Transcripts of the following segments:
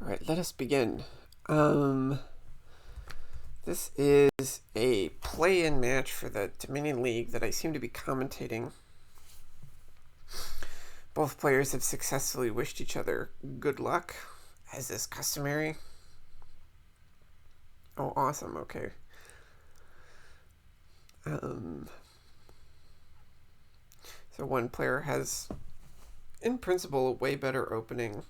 All right, let us begin. Um, this is a play-in match for the Dominion League that I seem to be commentating. Both players have successfully wished each other good luck, as is customary. Oh, awesome. Okay. Um, so one player has, in principle, a way better opening.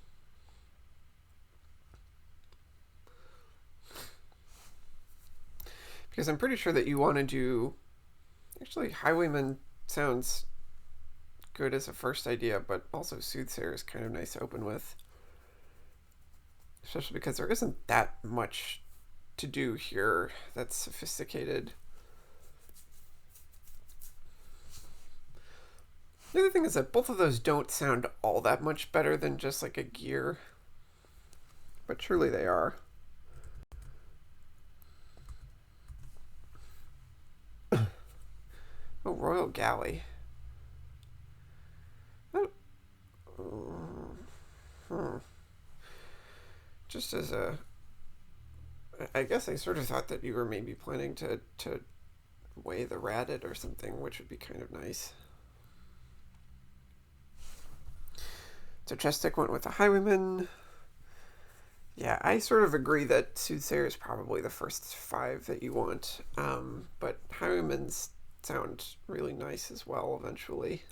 Because I'm pretty sure that you want to do... Actually, Highwayman sounds good as a first idea, but also Soothsayer is kind of nice to open with. Especially because there isn't that much to do here that's sophisticated. The other thing is that both of those don't sound all that much better than just like a gear. But truly they are. Oh, Royal Galley. Oh. Just as a... I guess I sort of thought that you were maybe planning to weigh the ratted or something, which would be kind of nice. So chesstick went with the Highwayman. Yeah, I sort of agree that Soothsayer is probably the first five that you want. But Highwaymans sound really nice as well eventually.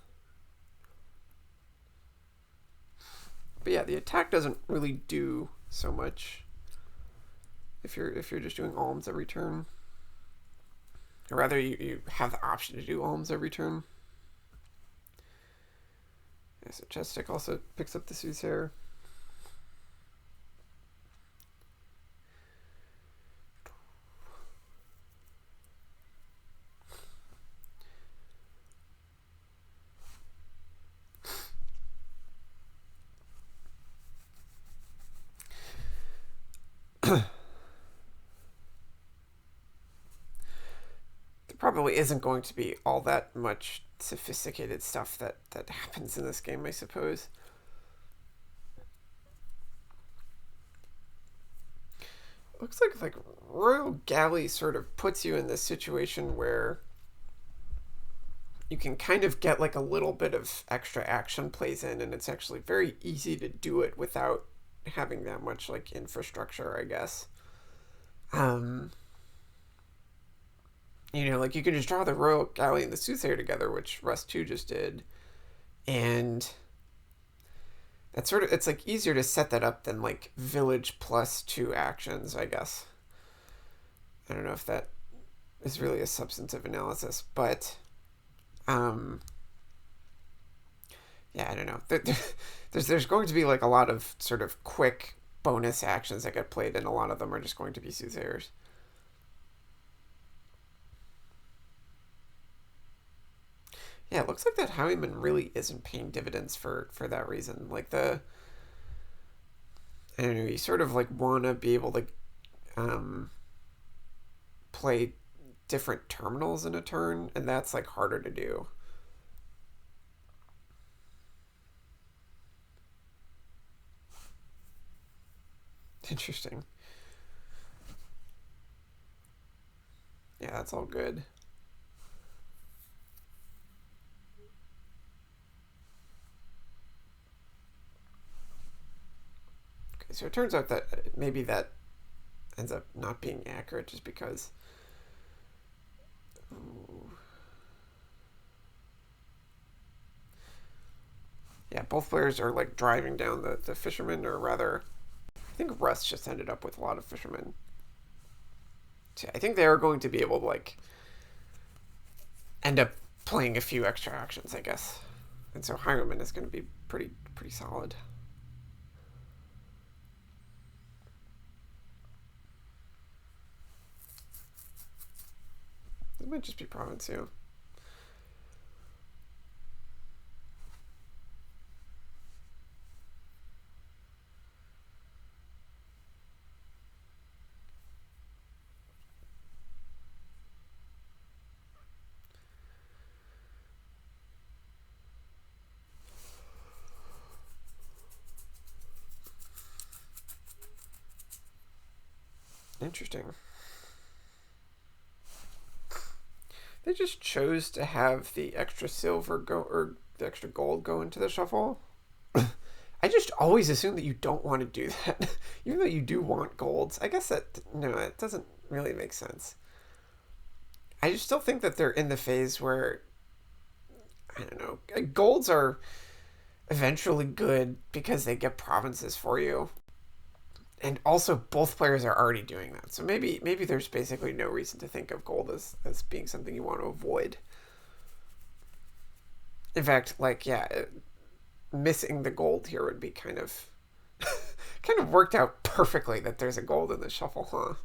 But yeah, the attack doesn't really do so much if you're just doing alms every turn. Or rather, you have the option to do alms every turn. Yeah, so chesstick also picks up the Soothsayer. Probably isn't going to be all that much sophisticated stuff that happens in this game, I suppose. Looks like Royal Galley sort of puts you in this situation where you can kind of get like a little bit of extra action plays in, and it's actually very easy to do it without having that much like infrastructure, I guess. Like you can just draw the Royal Galley and the Soothsayer together, which Russ2 just did, and that's sort of, it's like easier to set that up than like village plus 2 actions, I guess. I don't know if that is really a substantive analysis, but yeah, I don't know. There's going to be like a lot of sort of quick bonus actions that get played, and a lot of them are just going to be Soothsayers. Yeah, it looks like that Highwayman really isn't paying dividends for that reason. Like I don't know, you sort of like want to be able to play different terminals in a turn, and that's like harder to do. Interesting. Yeah, that's all good. Okay, so it turns out that maybe that ends up not being accurate just because... Ooh. Yeah, both players are like driving down the fishermen, or rather, I think Russ just ended up with a lot of fishermen. So I think they are going to be able to like end up playing a few extra actions, I guess. And so Highwayman is going to be pretty solid. This might just be Provincial. Interesting. They just chose to have the extra silver go, or the extra gold go into the shuffle. I just always assume that you don't want to do that, even though you do want golds. I guess that no, it doesn't really make sense. I just still think that they're in the phase where I don't know. Golds are eventually good because they get provinces for you, and also both players are already doing that. So maybe there's basically no reason to think of gold as being something you want to avoid. In fact, like yeah, missing the gold here would be kind of kind of worked out perfectly that there's a gold in the shuffle, huh?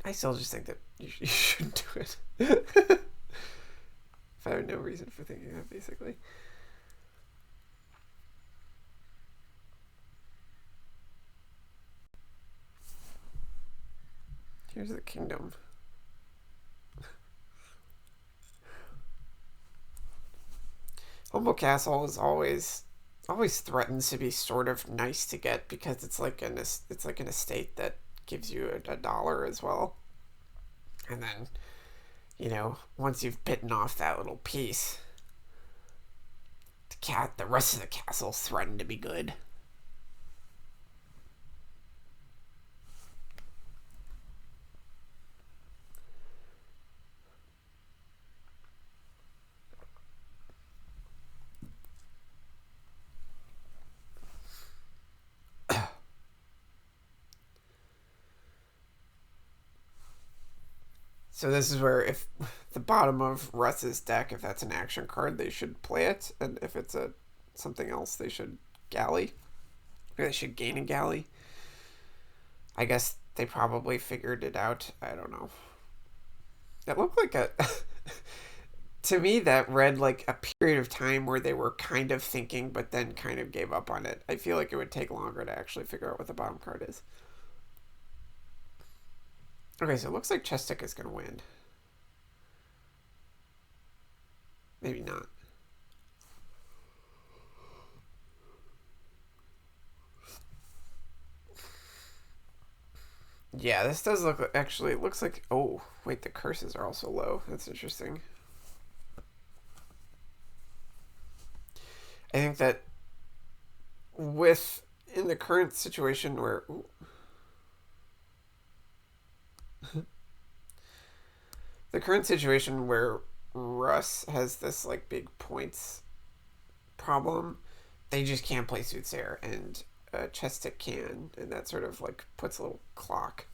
I still just think that you shouldn't do it. If I have no reason for thinking that, basically. Here's the kingdom. Humble Castle is always threatens to be sort of nice to get because it's like an estate that gives you a dollar as well. And then, once you've bitten off that little piece, the rest of the castle's threatened to be good. So this is where if the bottom of Russ's deck, if that's an action card, they should play it, and if it's something else, they should galley. Or they should gain a galley. I guess they probably figured it out. I don't know. It looked like to me that read like a period of time where they were kind of thinking, but then kind of gave up on it. I feel like it would take longer to actually figure out what the bottom card is. Okay, so it looks like chesstick is going to win. Maybe not. Yeah, this does look... Actually, it looks like... Oh, wait, the curses are also low. That's interesting. I think that in the current situation where... the current situation where Russ has this like big points problem, they just can't play Soothsayer, and chesstick can, and that sort of like puts a little clock.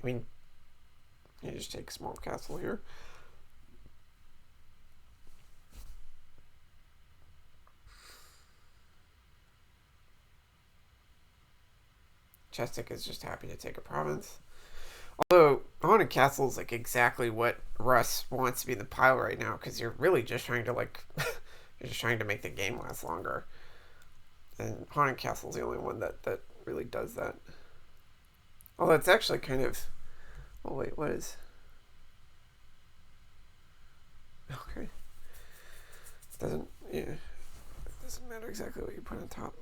I mean, you just take small castle here. Chesstick is just happy to take a province. Although, Haunted Castle is like exactly what Russ wants to be in the pile right now, because you're really just trying to like, you're just trying to make the game last longer. And Haunted Castle is the only one that really does that. Although it's actually kind of, oh wait, what is? Okay. It doesn't matter exactly what you put on top.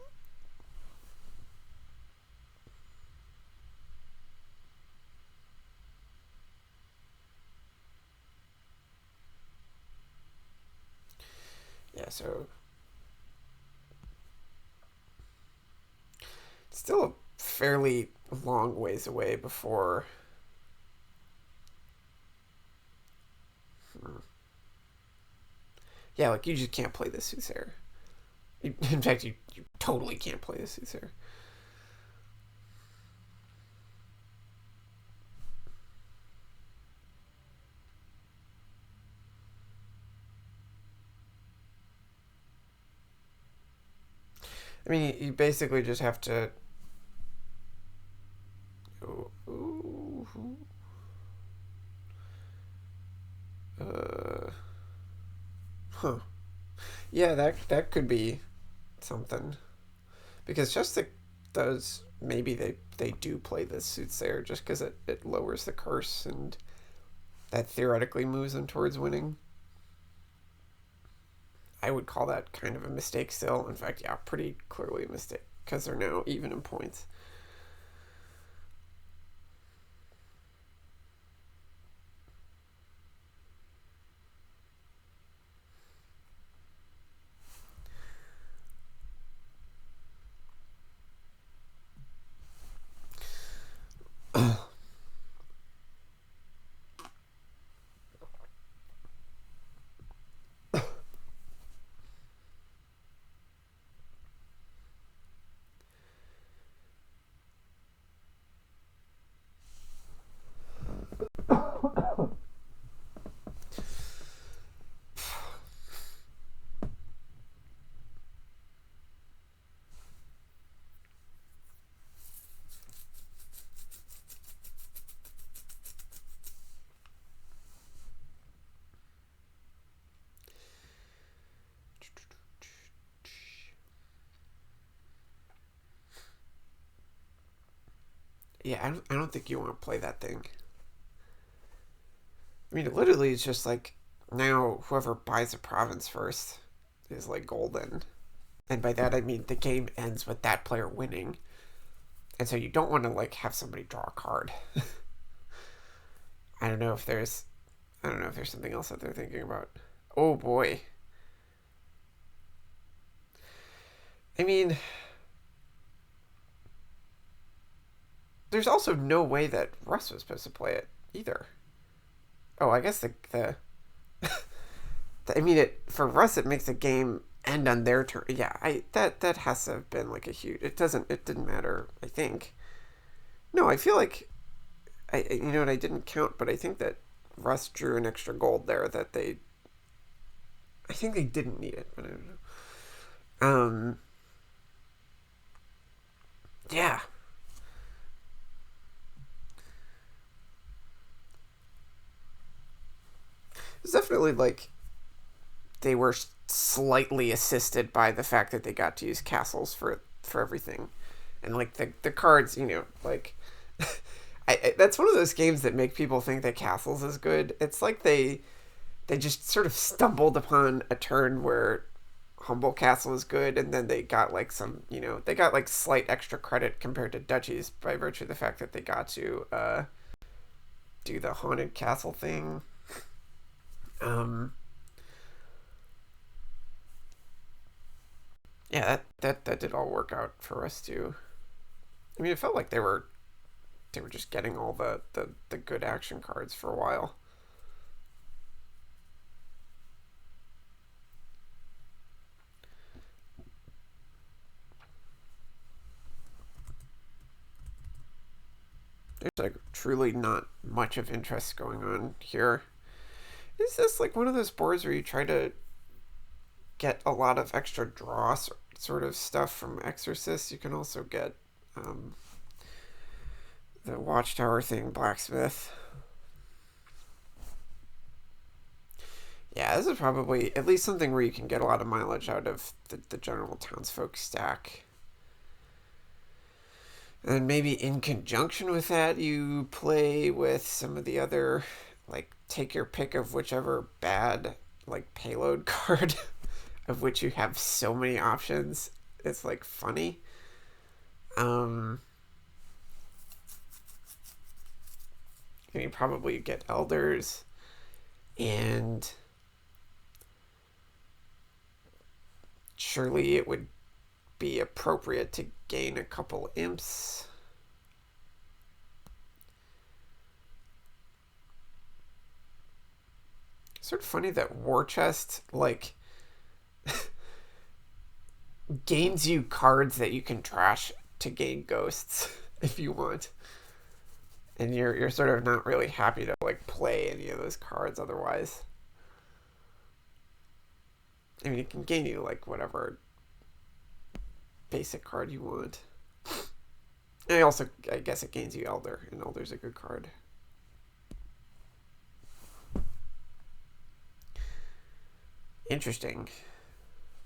Yeah, so it's still a fairly long ways away before yeah, like you just can't play this Soothsayer. In fact, you totally can't play this Soothsayer. I mean, you basically just have to. Ooh. Huh. Yeah, that could be something, because chesstick does maybe they do play this Soothsayer just because it lowers the curse, and that theoretically moves them towards winning. I would call that kind of a mistake still. In fact, yeah, pretty clearly a mistake because they're now even in points. Yeah, I don't think you want to play that thing. I mean, literally, it's just like now whoever buys a province first is like golden. And by that I mean the game ends with that player winning. And so you don't want to like have somebody draw a card. I don't know if there's I don't know if there's something else that they're thinking about. Oh boy. I mean, there's also no way that Russ was supposed to play it either. Oh, I guess the I mean it for Russ it makes the game end on their turn. Yeah, I that has to have been like a huge. It didn't matter. I think. No, I feel like I you know what I didn't count, but I think that Russ drew an extra gold there that they. I think they didn't need it, but I don't know. Yeah, it's definitely like they were slightly assisted by the fact that they got to use castles for everything, and like the cards, you know, like that's one of those games that make people think that castles is good. It's like they just sort of stumbled upon a turn where humble castle is good, and then they got like some, you know, they got like slight extra credit compared to duchies by virtue of the fact that they got to do the haunted castle thing. Um, yeah, that did all work out for us too. I mean, it felt like they were just getting all the good action cards for a while. There's like truly not much of interest going on here. Is this like one of those boards where you try to get a lot of extra draw sort of stuff from Exorcist? You can also get um, the Watchtower thing, Blacksmith. Yeah, this is probably at least something where you can get a lot of mileage out of the general townsfolk stack. And maybe in conjunction with that, you play with some of the other, like, take your pick of whichever bad, like, payload card, of which you have so many options. It's, like, funny. Um, you probably get elders, and surely it would be appropriate to gain a couple imps. Sort of funny that War Chest, like, gains you cards that you can trash to gain ghosts if you want. And you're sort of not really happy to like play any of those cards otherwise. I mean, it can gain you like whatever basic card you want. And I guess it gains you Elder, and Elder's a good card. Interesting.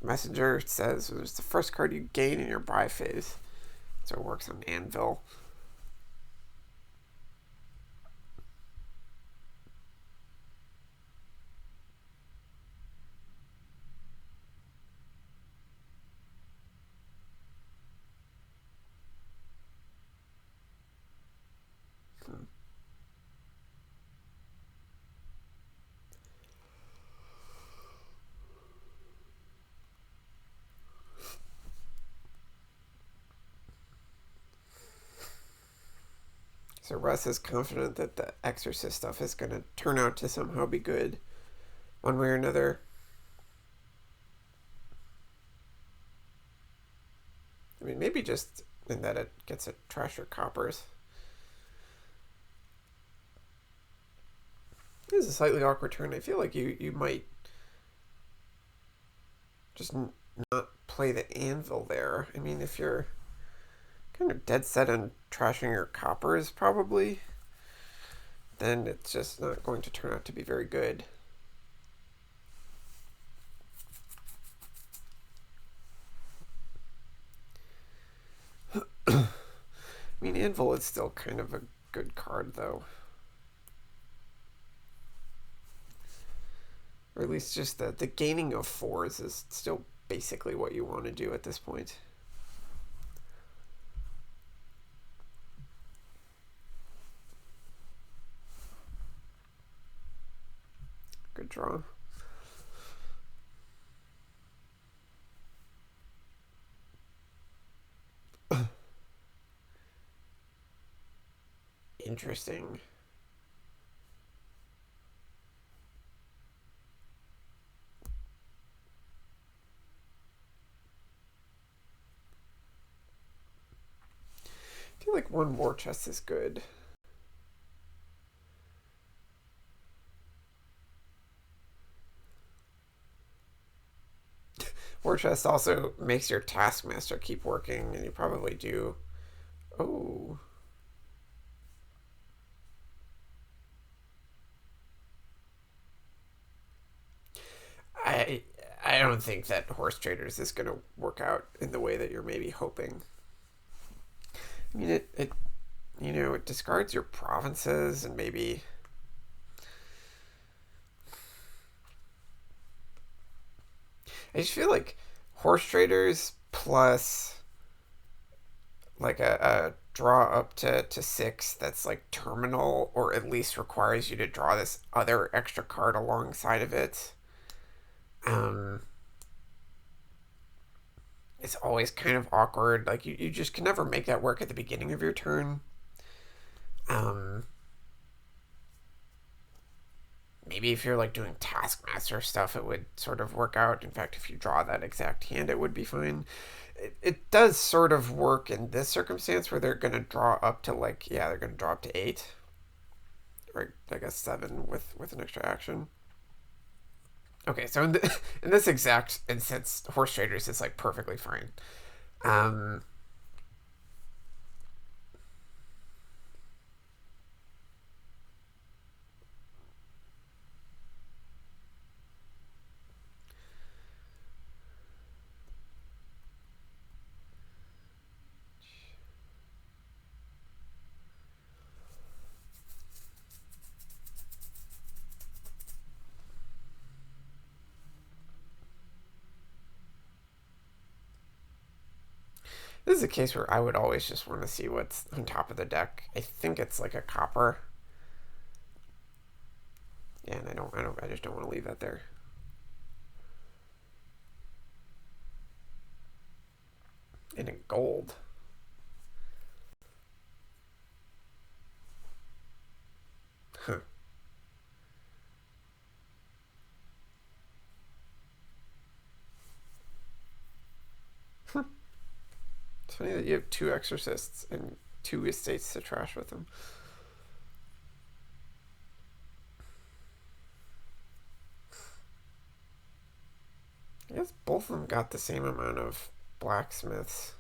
Messenger says it was the first card you gain in your buy phase. So it works on Anvil. So Russ is confident that the Exorcist stuff is going to turn out to somehow be good, one way or another. I mean, maybe just in that it gets a trash or coppers. This is a slightly awkward turn. I feel like you might just not play the anvil there. I mean, if you're kind of dead set on trashing your coppers, probably, then it's just not going to turn out to be very good. I mean, anvil is still kind of a good card, though. Or at least just the gaining of 4s is still basically what you want to do at this point. Good draw. Interesting. I feel like one war chest is good. War chest also makes your taskmaster keep working, and you probably do. Oh. I I don't think that horse traders is going to work out in the way that you're maybe hoping. I mean, it it discards your provinces and maybe. I just feel like horse traders plus like a draw up to 6 that's like terminal or at least requires you to draw this other extra card alongside of it. Um, it's always kind of awkward. Like you just can never make that work at the beginning of your turn. Um, maybe if you're like doing taskmaster stuff, it would sort of work out. In fact, if you draw that exact hand, it would be fine. It does sort of work in this circumstance where they're going to draw up to like, yeah, they're going to draw up to 8, or I guess 7 with an extra action. Okay, so in this exact instance, horse traders is like perfectly fine. Um, this is a case where I would always just want to see what's on top of the deck. I think it's like a copper. Yeah, and I just don't want to leave that there. And in gold. Huh. It's funny that you have 2 exorcists and 2 estates to trash with them. I guess both of them got the same amount of blacksmiths.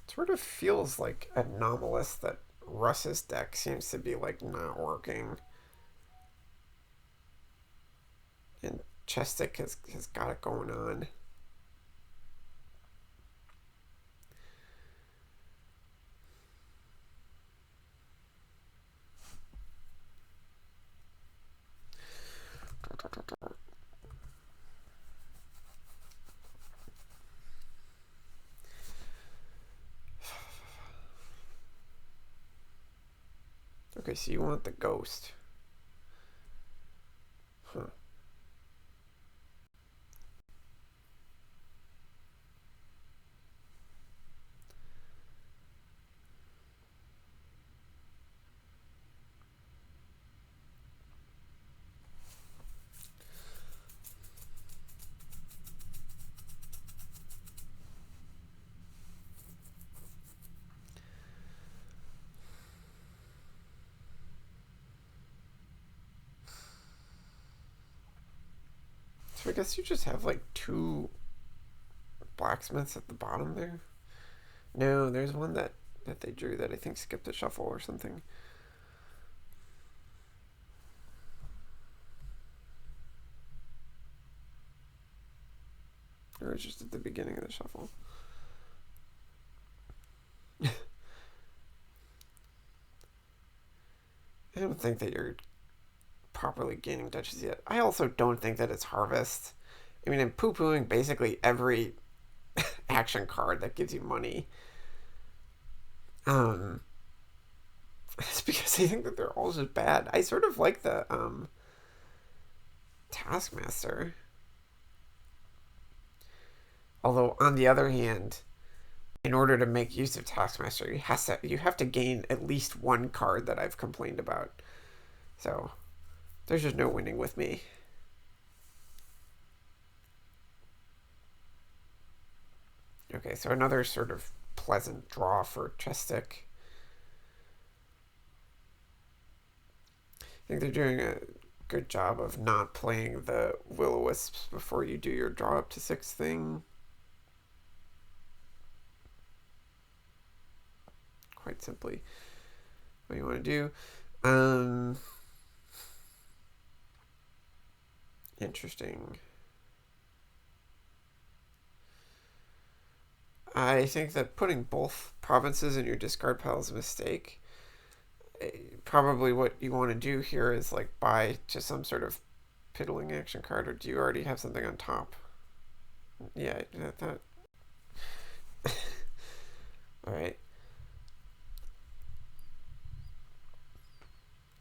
It sort of feels like anomalous that Russ's deck seems to be like not working. And chesstick has got it going on. Okay, so you want the ghost. Huh. So I guess you just have like two blacksmiths at the bottom there. No, there's one that they drew that I think skipped a shuffle or something. Or it's just at the beginning of the shuffle. I don't think that you're properly gaining duchies yet. I also don't think that it's harvest. I mean, I'm poo-pooing basically every action card that gives you money. It's because I think that they're all just bad. I sort of like the Taskmaster. Although on the other hand, in order to make use of Taskmaster, you have to gain at least one card that I've complained about. So there's just no winning with me. Okay, so another sort of pleasant draw for chesstick. I think they're doing a good job of not playing the will-o-wisps before you do your draw up to 6 thing. Quite simply what you want to do. Interesting. I think that putting both provinces in your discard pile is a mistake. Probably what you want to do here is like buy just some sort of piddling action card, or do you already have something on top? Yeah, that. All right.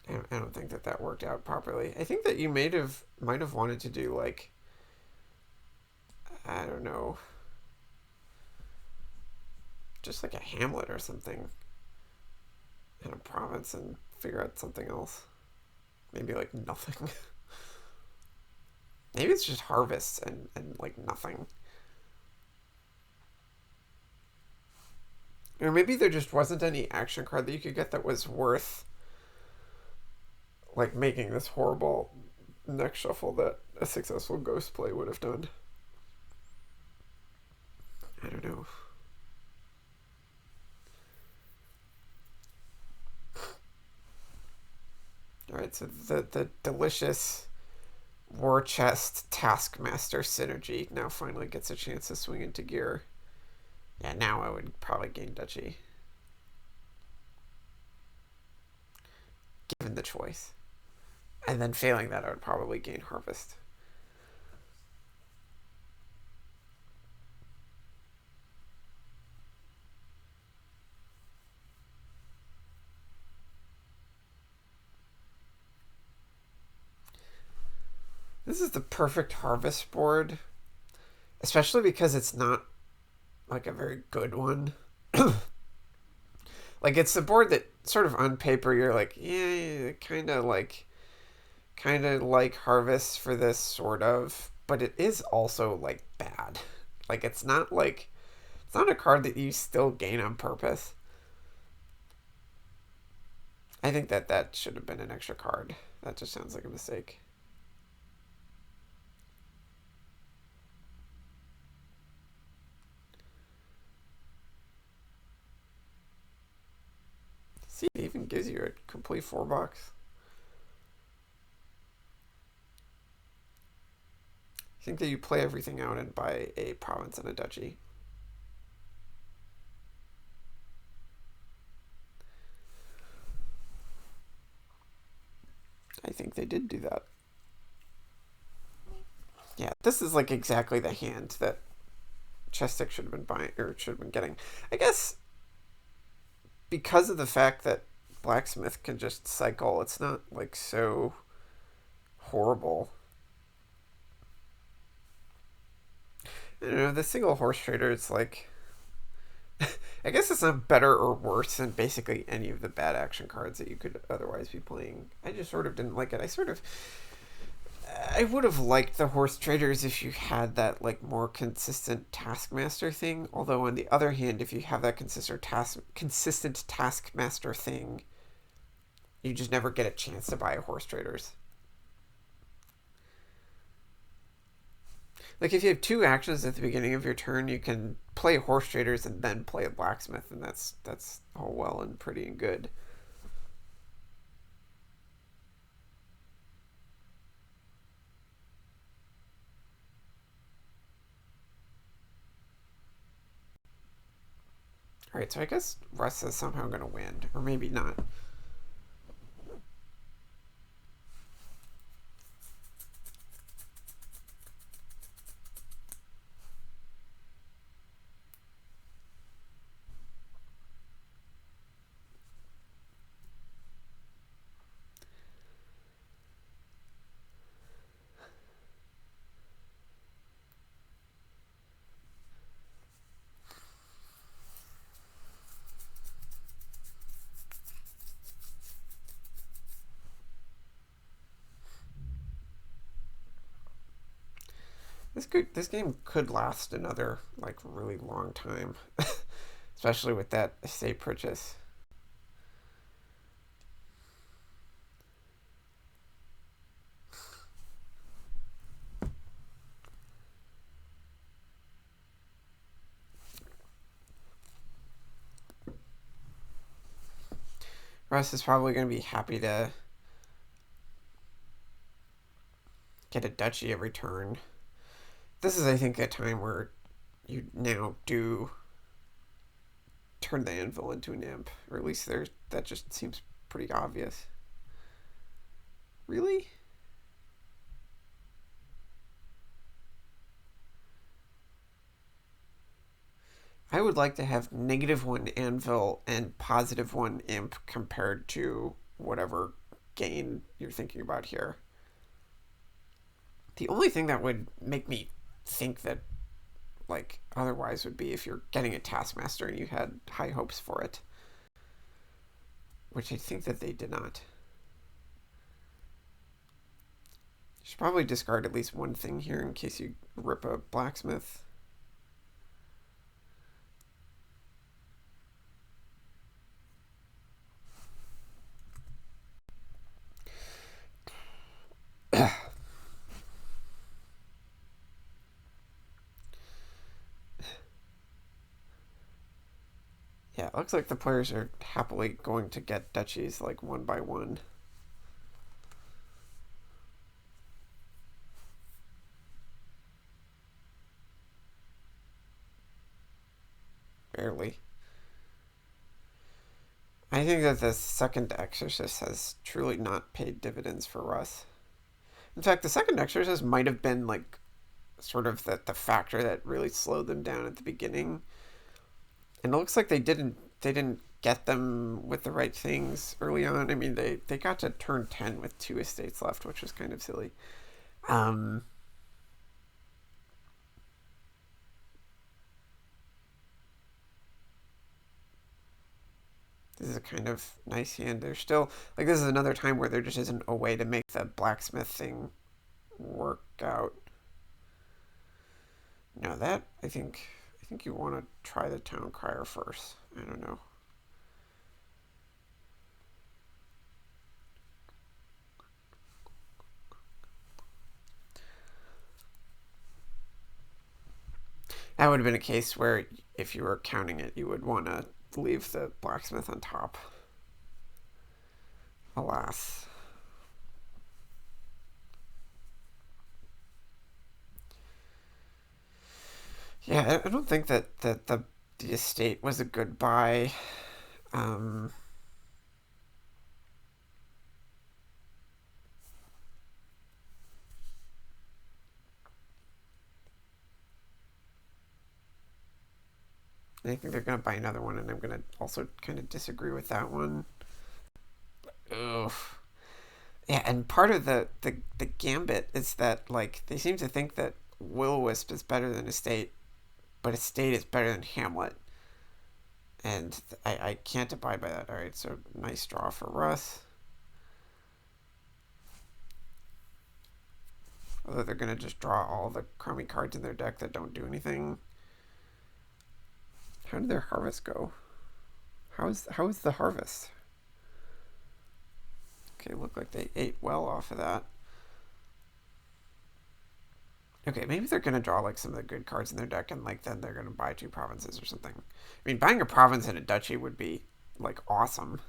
I don't think that worked out properly. I think that you might have wanted to do like, I don't know, just like a hamlet or something in a province and figure out something else. Maybe like nothing. Maybe it's just harvests and like nothing. Or maybe there just wasn't any action card that you could get that was worth like making this horrible next shuffle that a successful ghost play would have done. I don't know. Alright, so the delicious War Chest Taskmaster synergy now finally gets a chance to swing into gear. Yeah, now I would probably gain duchy. Given the choice. And then failing that, I would probably gain harvest. This is the perfect harvest board, especially because it's not like a very good one. Like it's the board that sort of on paper you're like, yeah, kind of like harvest for this sort of, but it is also like bad. Like it's not a card that you still gain on purpose. I think that should have been an extra card. That just sounds like a mistake. See, it even gives you a complete 4-box. I think that you play everything out and buy a province and a duchy. I think they did do that. Yeah, this is like exactly the hand that chesstick should have been buying, or should have been getting. I guess because of the fact that blacksmith can just cycle, it's not like so horrible. I don't know, the single horse trader, it's like I guess it's not better or worse than basically any of the bad action cards that you could otherwise be playing. I just sort of didn't like it. I would have liked the horse traders if you had that like more consistent taskmaster thing. Although on the other hand, if you have that consistent taskmaster thing, you just never get a chance to buy a horse traders. Like if you have two actions at the beginning of your turn, you can play horse traders and then play a blacksmith, and that's all well and pretty and good. All right, so I guess Russ is somehow going to win, or maybe not. This game could last another like really long time, especially with that estate purchase. Russ is probably going to be happy to get a duchy every turn. This is, I think, a time where you now do turn the anvil into an imp, or at least that just seems pretty obvious. Really? I would like to have -1 anvil and +1 imp compared to whatever gain you're thinking about here. The only thing that would make me think that like otherwise would be if you're getting a taskmaster and you had high hopes for it, which I think that they did not. You should probably discard at least one thing here in case you rip a blacksmith. Yeah, it looks like the players are happily going to get duchies like one by one. Barely. I think that the second exorcist has truly not paid dividends for Russ. In fact, the second exorcist might have been like sort of the factor that really slowed them down at the beginning. And it looks like they didn't get them with the right things early on. I mean, they got to turn 10 with 2 estates left, which was kind of silly. Um, this is a kind of nice hand. They're still like this is another time where there just isn't a way to make the blacksmith thing work out. No, that I think you want to try the town crier first. I don't know. That would have been a case where if you were counting it, you would want to leave the blacksmith on top. Alas. Yeah, I don't think that the estate was a good buy. Um, I think they're going to buy another one, and I'm going to also kind of disagree with that one. Ugh. Yeah, and part of the gambit is that like they seem to think that Will Wisp is better than Estate, but Estate is better than Hamlet, and I can't abide by that. All right, so nice draw for Russ. Although they're gonna just draw all the crummy cards in their deck that don't do anything. How did their harvest go? How is the harvest? Okay, look like they ate well off of that. Okay, maybe they're gonna draw like some of the good cards in their deck, and like then they're gonna buy 2 provinces or something. I mean, buying a province and a duchy would be like awesome.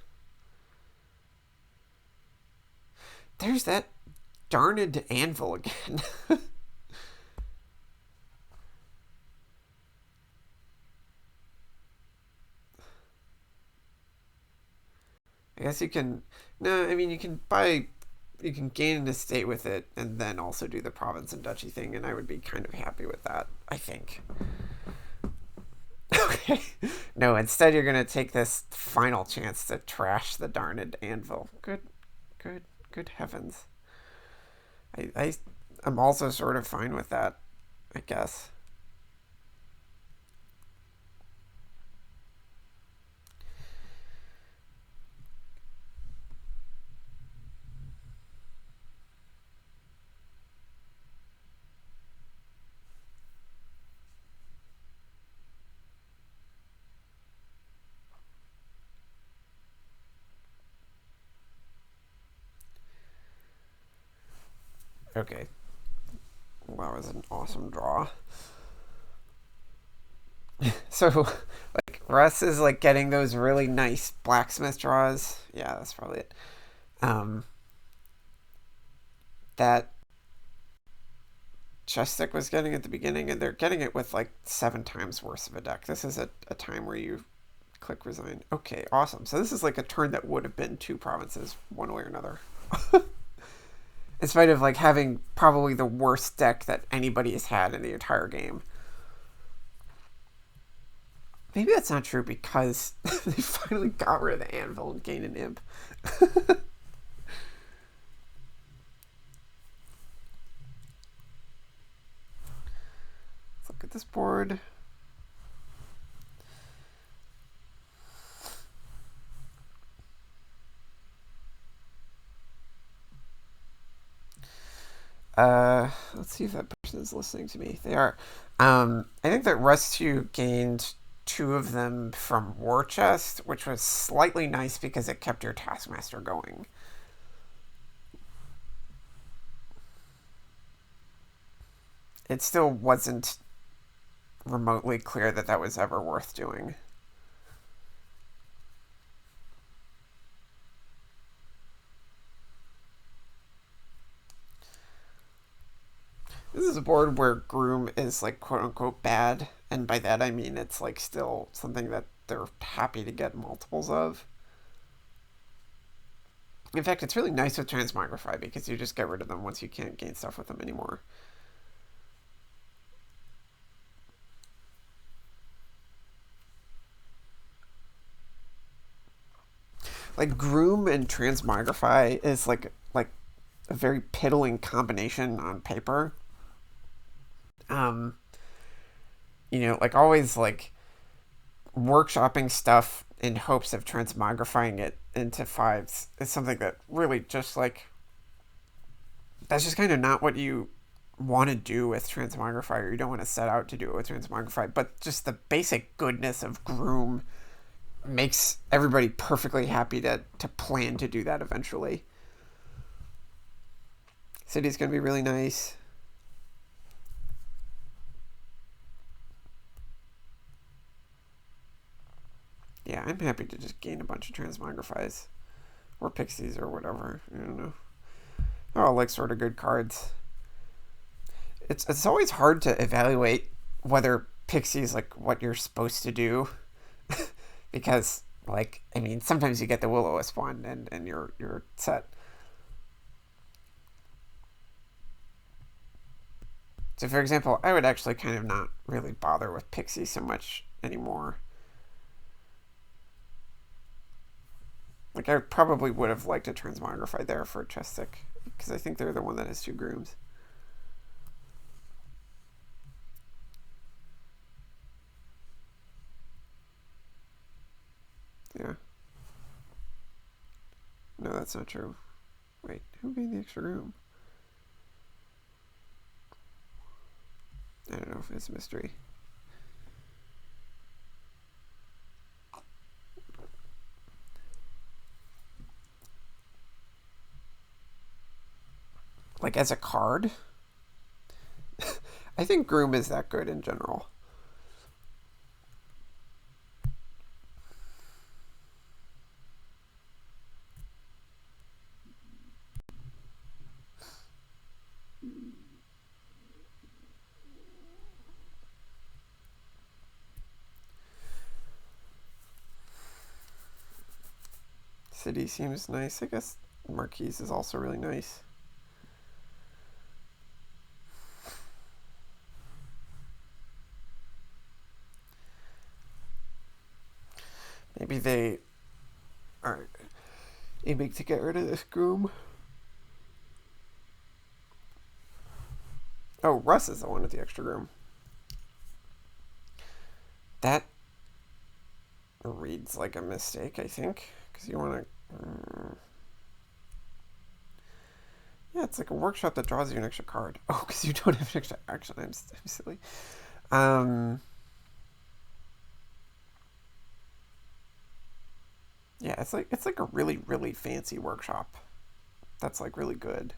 There's that darned anvil again. I guess you can. No, I mean you can buy. You can gain an estate with it, and then also do the province and duchy thing, and I would be kind of happy with that. I think. Okay. No, instead you're gonna take this final chance to trash the darned anvil. Good, good, good heavens. I'm also sort of fine with that, I guess. Okay. Well, that was an awesome draw. So, like, Russ is like getting those really nice blacksmith draws. Yeah, that's probably it. Um, that chesstick was getting at the beginning, and they're getting it with like 7 times worse of a deck. This is a time where you click resign. Okay, awesome. So this is like a turn that would have been 2 provinces one way or another. In spite of like having probably the worst deck that anybody has had in the entire game. Maybe that's not true because they finally got rid of the anvil and gained an imp. Let's look at this board. Let's see if that person is listening to me. They are. I think that Russ2 gained 2 of them from War Chest, which was slightly nice because it kept your Taskmaster going. It still wasn't remotely clear that that was ever worth doing. This is a board where Groom is like quote unquote bad, and by that I mean it's like still something that they're happy to get multiples of. In fact, it's really nice with Transmogrify because you just get rid of them once you can't gain stuff with them anymore. Like Groom and Transmogrify is like a very piddling combination on paper. Um, like always like workshopping stuff in hopes of transmogrifying it into 5s is something that really just like that's just kind of not what you want to do with Transmogrify, or you don't want to set out to do it with Transmogrify, but just the basic goodness of Groom makes everybody perfectly happy to plan to do that eventually. City's going to be really nice. Yeah, I'm happy to just gain a bunch of Transmogrifies. Or Pixies or whatever. I don't know. They're all like sort of good cards. It's always hard to evaluate whether Pixie is like what you're supposed to do. Because, like, I mean, sometimes you get the Will-O-Wisp one and you're set. So, for example, I would actually kind of not really bother with Pixie so much anymore. Like, I probably would have liked a Transmogrify there for a chesstick, because I think they're the one that has 2 Grooms. Yeah. No, that's not true. Wait, who gained the extra Groom? I don't know if it's a mystery. Like, as a card? I think Groom is that good in general. City seems nice. I guess Marquise is also really nice. Maybe they are aiming to get rid of this Groom. Oh, Russ is the one with the extra Groom. That reads like a mistake, I think, because you want to. Yeah, it's like a workshop that draws you an extra card. Oh, because you don't have an extra action. I'm silly. Yeah, it's like a really really fancy workshop. That's like really good.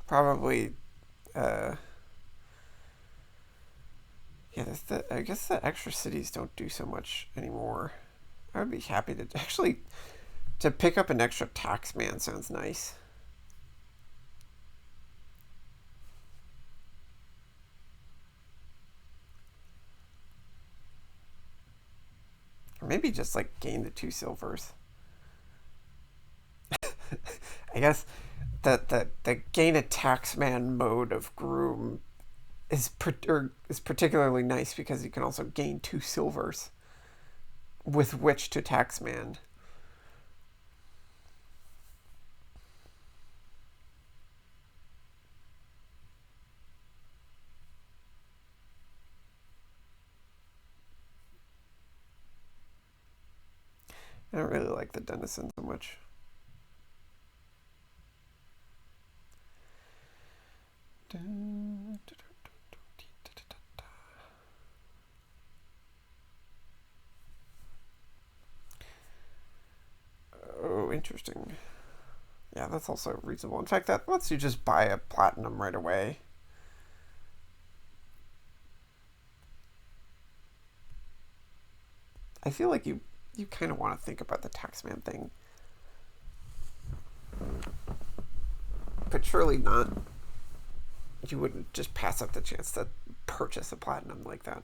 Probably. Yeah, I guess the extra cities don't do so much anymore. I would be happy to actually to pick up an extra tax man sounds nice. Or maybe just like gain the 2 silvers. I guess that the gain a taxman mode of Groom is particularly nice because you can also gain 2 silvers with which to taxman. I don't really like the denizen so much. Oh, interesting. Yeah, that's also reasonable. In fact, that lets you just buy a platinum right away. I feel like you kind of want to think about the taxman thing. But surely not. You wouldn't just pass up the chance to purchase a platinum like that.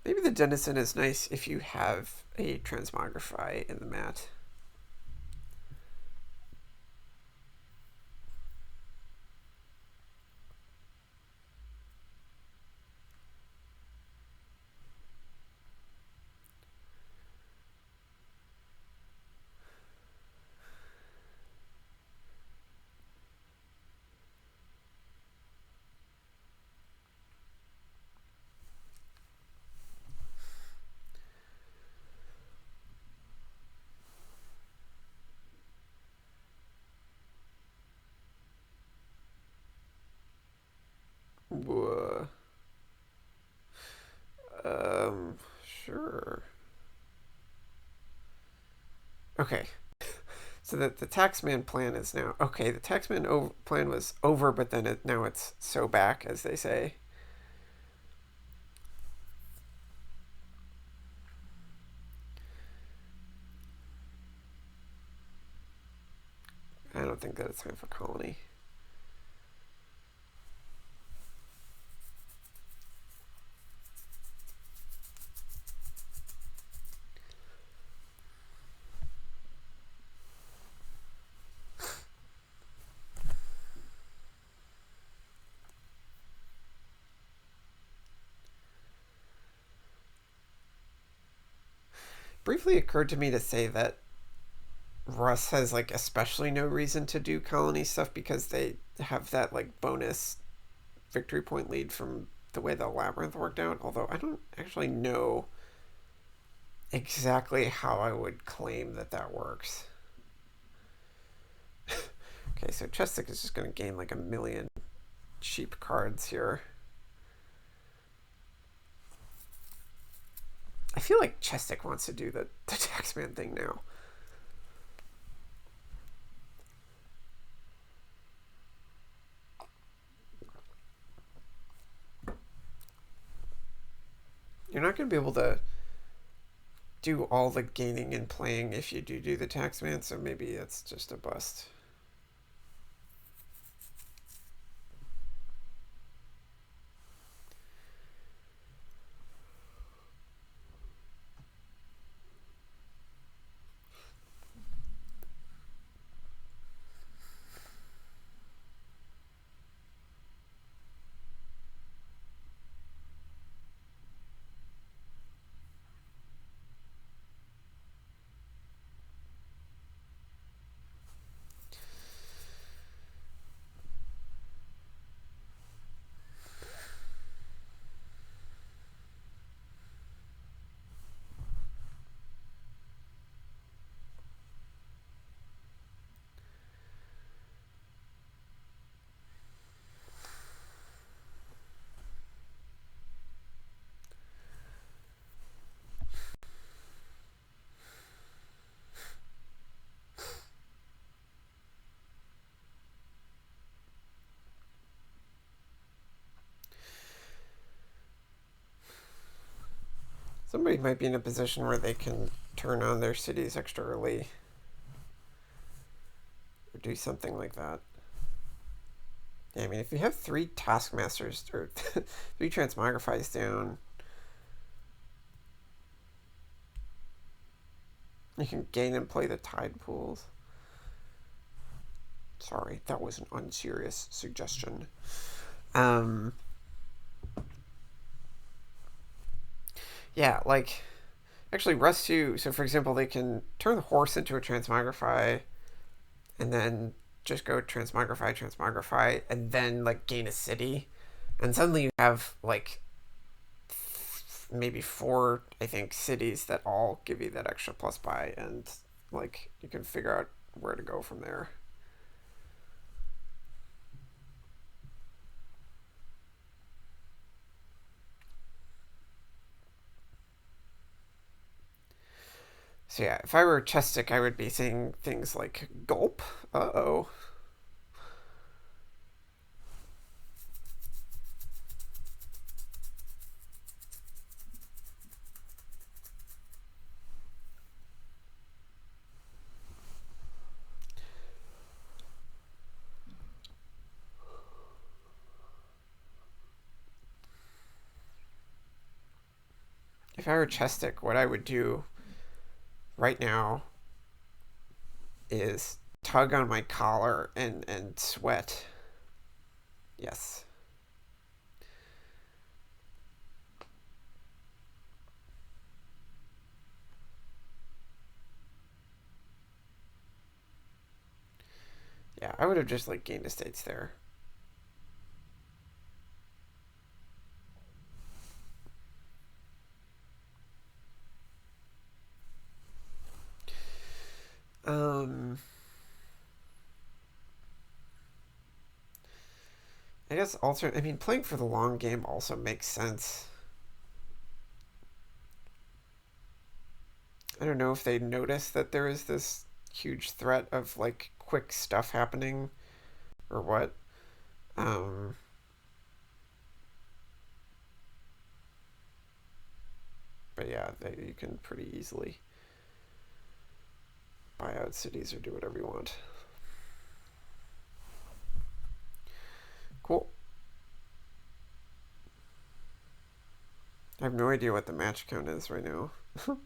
Maybe the denizen is nice if you have a transmogrify in the mat. Sure. Okay. So the taxman plan is now okay. The taxman plan was over, but then now it's so back, as they say. I don't think that it's time for colony. Briefly occurred to me to say that Russ has like especially no reason to do colony stuff because they have that like bonus victory point lead from the way the labyrinth worked out, although I don't actually know exactly how I would claim that that works. Okay, so chesstick is just going to gain like a million cheap cards here. I feel like chesstick wants to do the taxman thing now. You're not going to be able to do all the gaining and playing if you do the taxman, so maybe it's just a bust. Somebody might be in a position where they can turn on their cities extra early or do something like that. Yeah, I mean, if you have 3 taskmasters or 3 transmogrifies down, you can gain and play the tide pools. Sorry, that was an unserious suggestion. Yeah, like, actually, Russ2, so for example, they can turn the horse into a transmogrify and then just go transmogrify, and then, like, gain a city. And suddenly you have, like, maybe 4, I think, cities that all give you that extra plus buy, and, like, you can figure out where to go from there. So yeah, if I were chesstick, I would be saying things like gulp. Uh-oh. If I were chesstick, what I would do right now is tug on my collar and sweat. Yes. Yeah, I would have just like gained estates there. I guess I mean, playing for the long game also makes sense. I don't know if they notice that there is this huge threat of like quick stuff happening or what. Um, but yeah, you can pretty easily buy out cities or do whatever you want. Cool. I have no idea what the match count is right now. I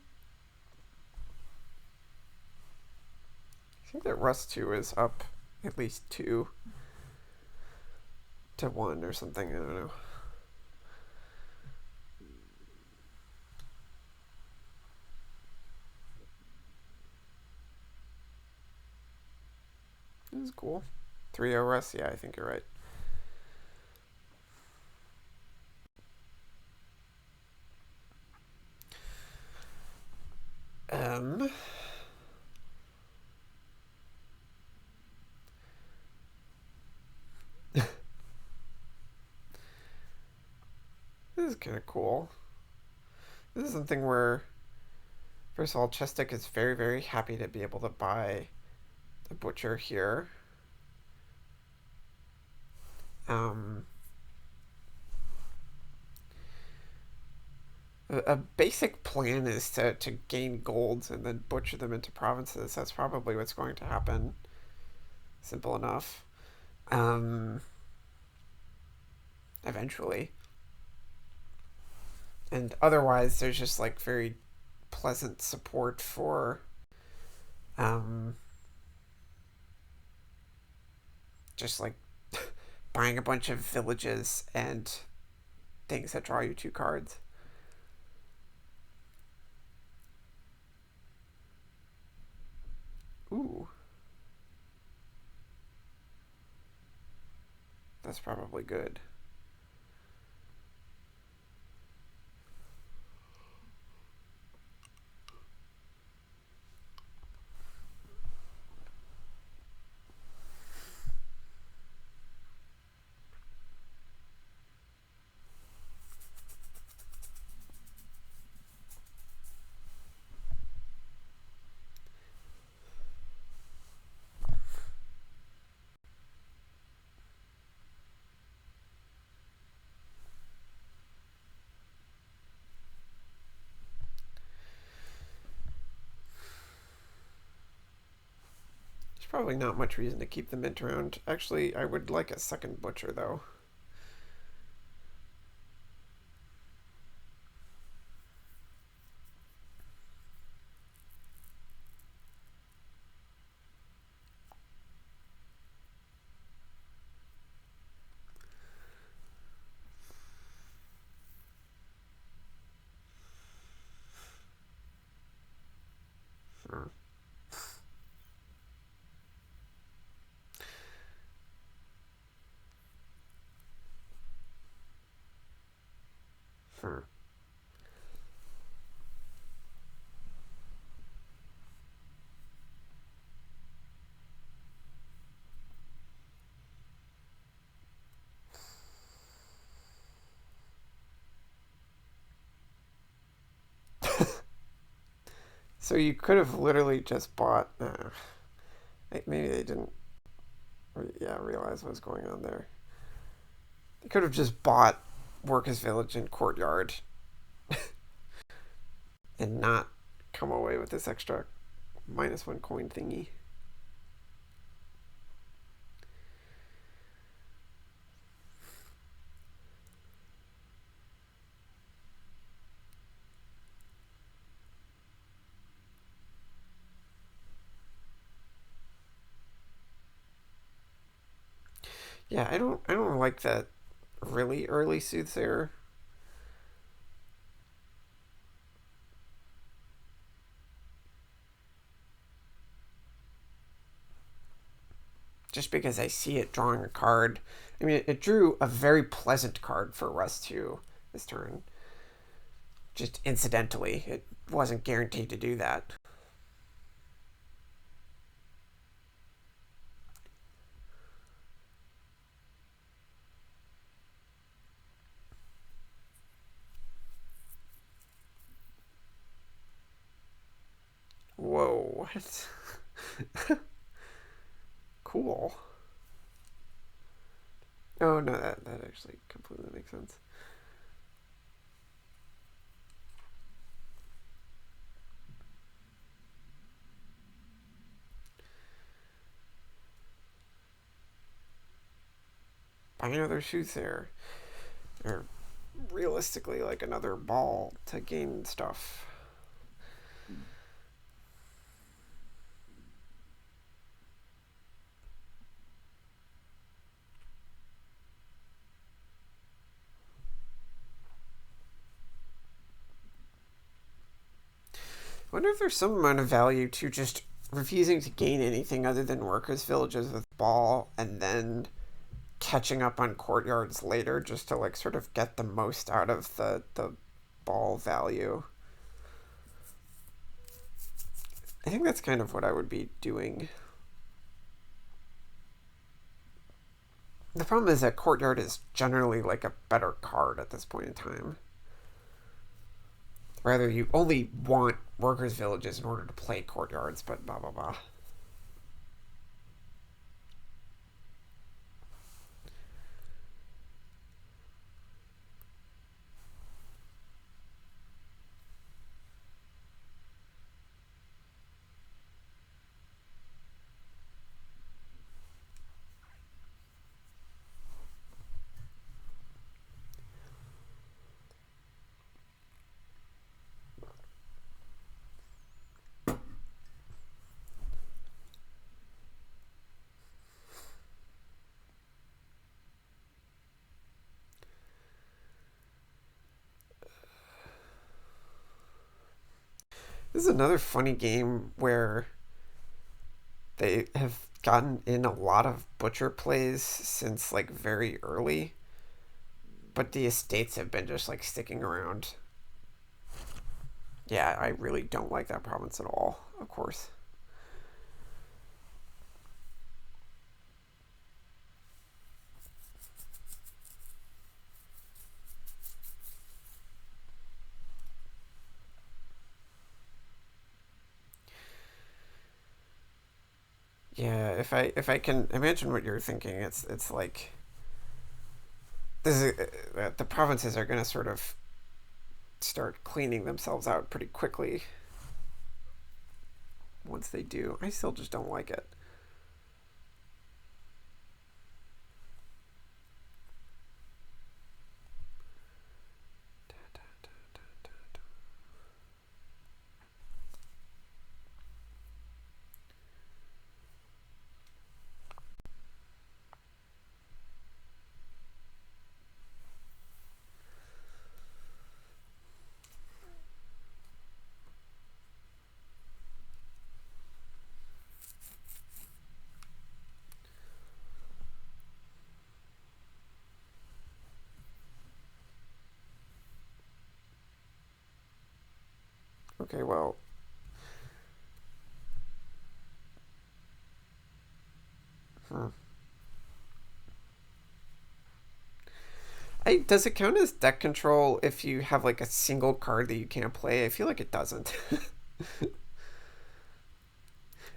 think that Russ2 is up at least 2 to 1 or something. I don't know. This is cool. 3-0 Russ? Yeah, I think you're right. is kind of cool. This is something where, first of all, chesstick is very, very happy to be able to buy the butcher here. Um, a basic plan is to gain golds and then butcher them into provinces. That's probably what's going to happen. Simple enough. Eventually. And otherwise, there's just like very pleasant support for just like buying a bunch of villages and things that draw you 2 cards. Ooh. That's probably good. There's probably not much reason to keep the mint around. Actually, I would like a second butcher, though. Hmm. Hmm. So you could have literally just bought. Maybe they didn't. Realize what was going on there. They could have just bought Workers Village and Courtyard and not come away with this extra -1 coin thingy. Yeah, I don't like that really early Soothsayer. Just because I see it drawing a card. I mean, it drew a very pleasant card for Russ2 this turn. Just incidentally, it wasn't guaranteed to do that. Whoa, what? Cool. Oh no, that actually completely makes sense. Buy another Soothsayer. Or realistically, like another ball to gain stuff. I wonder if there's some amount of value to just refusing to gain anything other than workers' villages with ball and then catching up on courtyards later just to like sort of get the most out of the ball value. I think that's kind of what I would be doing. The problem is that Courtyard is generally like a better card at this point in time. Rather, you only want workers' villages in order to play Courtyards, but blah blah blah. This is another funny game where they have gotten in a lot of butcher plays since like very early, but the estates have been just like sticking around. Yeah, I really don't like that province at all, of course. Yeah, if I can imagine what you're thinking, it's like this is the provinces are going to sort of start cleaning themselves out pretty quickly once they do. I still just don't like it. Okay, well, hmm. Does it count as deck control if you have like a single card that you can't play? I feel like it doesn't.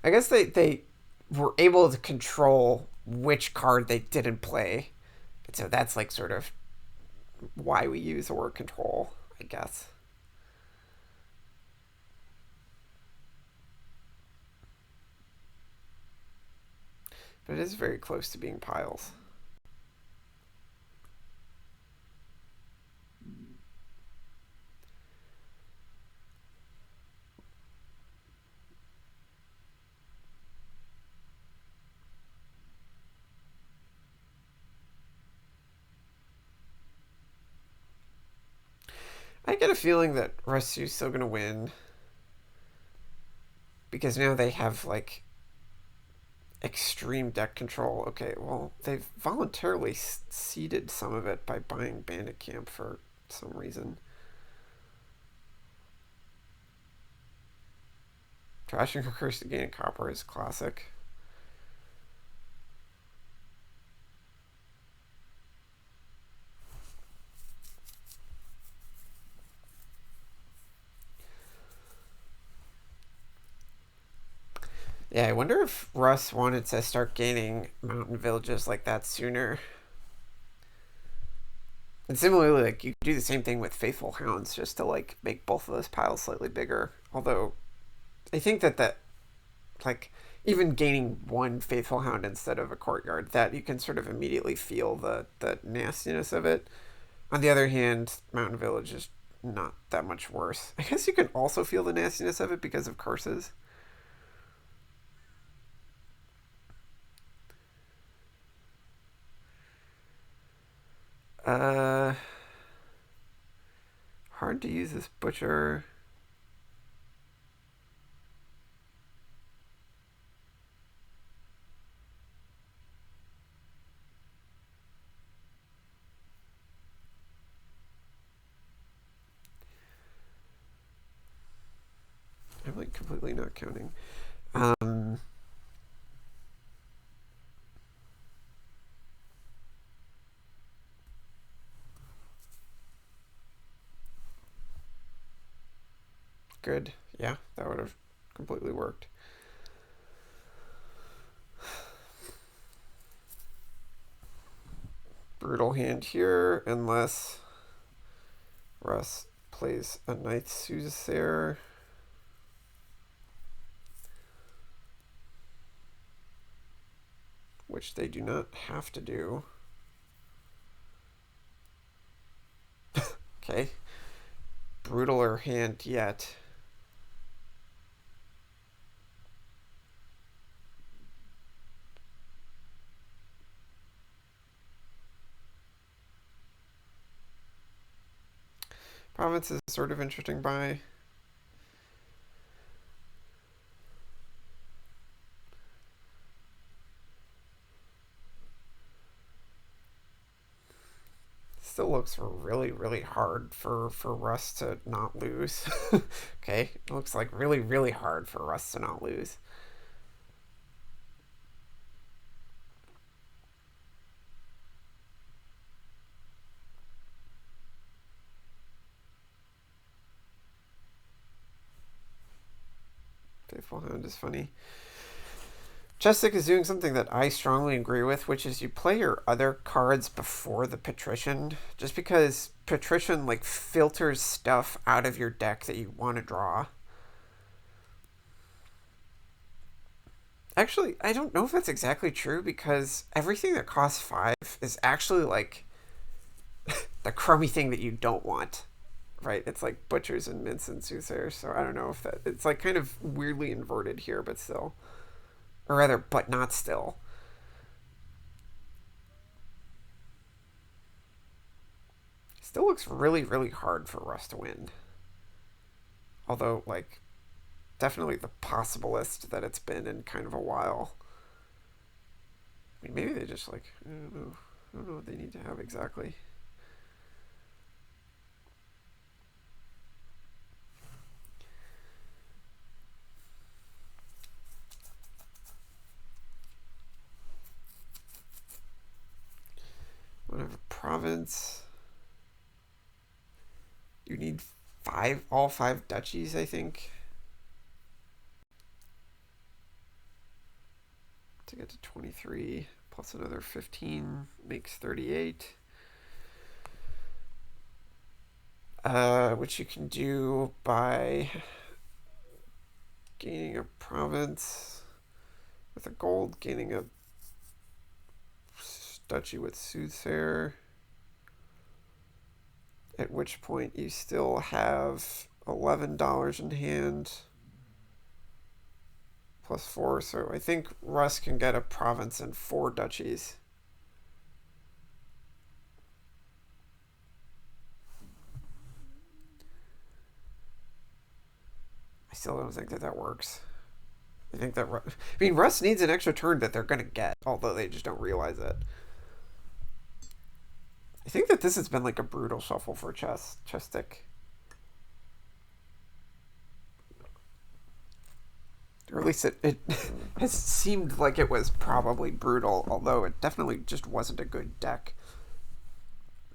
I guess they were able to control which card they didn't play. And so that's like sort of why we use the word control, I guess. But it is very close to being piles. I get a feeling that Russ2 is still going to win because now they have like extreme deck control. Okay, well, they've voluntarily ceded some of it by buying Bandit Camp for some reason. Trashing a curse to gain a copper is classic. Yeah, I wonder if Russ wanted to start gaining mountain villages like that sooner. And similarly, like you could do the same thing with Faithful Hounds just to like make both of those piles slightly bigger. Although I think that like even gaining one Faithful Hound instead of a Courtyard, that you can sort of immediately feel the nastiness of it. On the other hand, Mountain Village is not that much worse. I guess you can also feel the nastiness of it because of curses. Uh, hard to use this butcher. I'm like completely not counting. Um, Good. Yeah, that would have completely worked. Brutal hand here, unless Russ plays a Knight Soothsayer. Which they do not have to do. Okay. Brutaler hand yet. Province is sort of interesting buy. Still looks really, really hard for Russ to not lose. Okay, it looks like really, really hard for Russ to not lose. Faithful Hound is funny. Chesstick is doing something that I strongly agree with, which is you play your other cards before the Patrician, just because Patrician like filters stuff out of your deck that you want to draw. Actually, I don't know if that's exactly true, because everything that costs 5 is actually like the crummy thing that you don't want. Right? It's like butchers and mints and soothsayers, so I don't know if that... It's like kind of weirdly inverted here, but still. Or rather, but not still. Still looks really, really hard for Russ to win. Although, like, definitely the possibilist that it's been in kind of a while. I mean, maybe they just, like, I don't know what they need to have exactly. Whatever province. You need all 5 duchies, I think, to get to 23, plus another 15 makes 38. Which you can do by gaining a province with a gold, gaining a duchy with Soothsayer, at which point you still have $11 in hand plus 4, so I think Russ can get a province and 4 duchies. I still don't think that works. I think that Russ needs an extra turn that they're going to get, although they just don't realize it. I think that this has been like a brutal shuffle for chesstick. Or at least it has seemed like it was probably brutal, although it definitely just wasn't a good deck.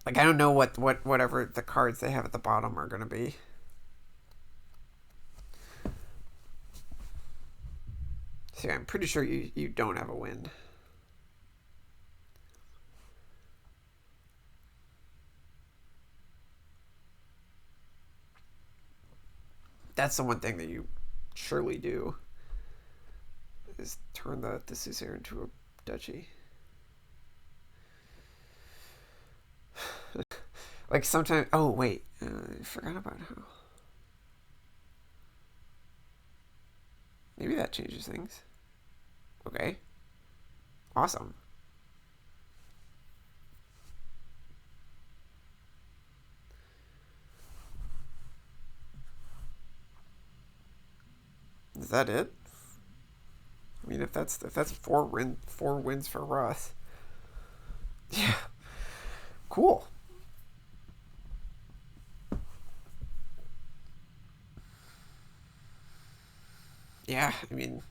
Like, I don't know whatever the cards they have at the bottom are going to be. So yeah, I'm pretty sure you don't have a win. That's the one thing that you surely do, is turn the Soothsayer into a duchy. Like sometimes... Oh, wait. I forgot about how... Maybe that changes things. Okay. Awesome. Is that it? I mean, if that's 4 wins for Russ. Yeah. Cool. Yeah, I mean,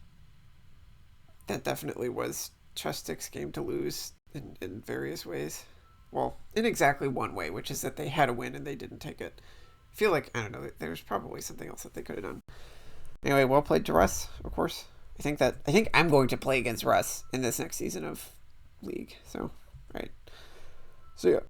that definitely was chesstick's game to lose in various ways. Well, in exactly one way, which is that they had a win and they didn't take it. feel like, I don't know, there's probably something else that they could have done. Anyway, well played to Russ, of course. I think I'm going to play against Russ in this next season of League. So, all right. So yeah.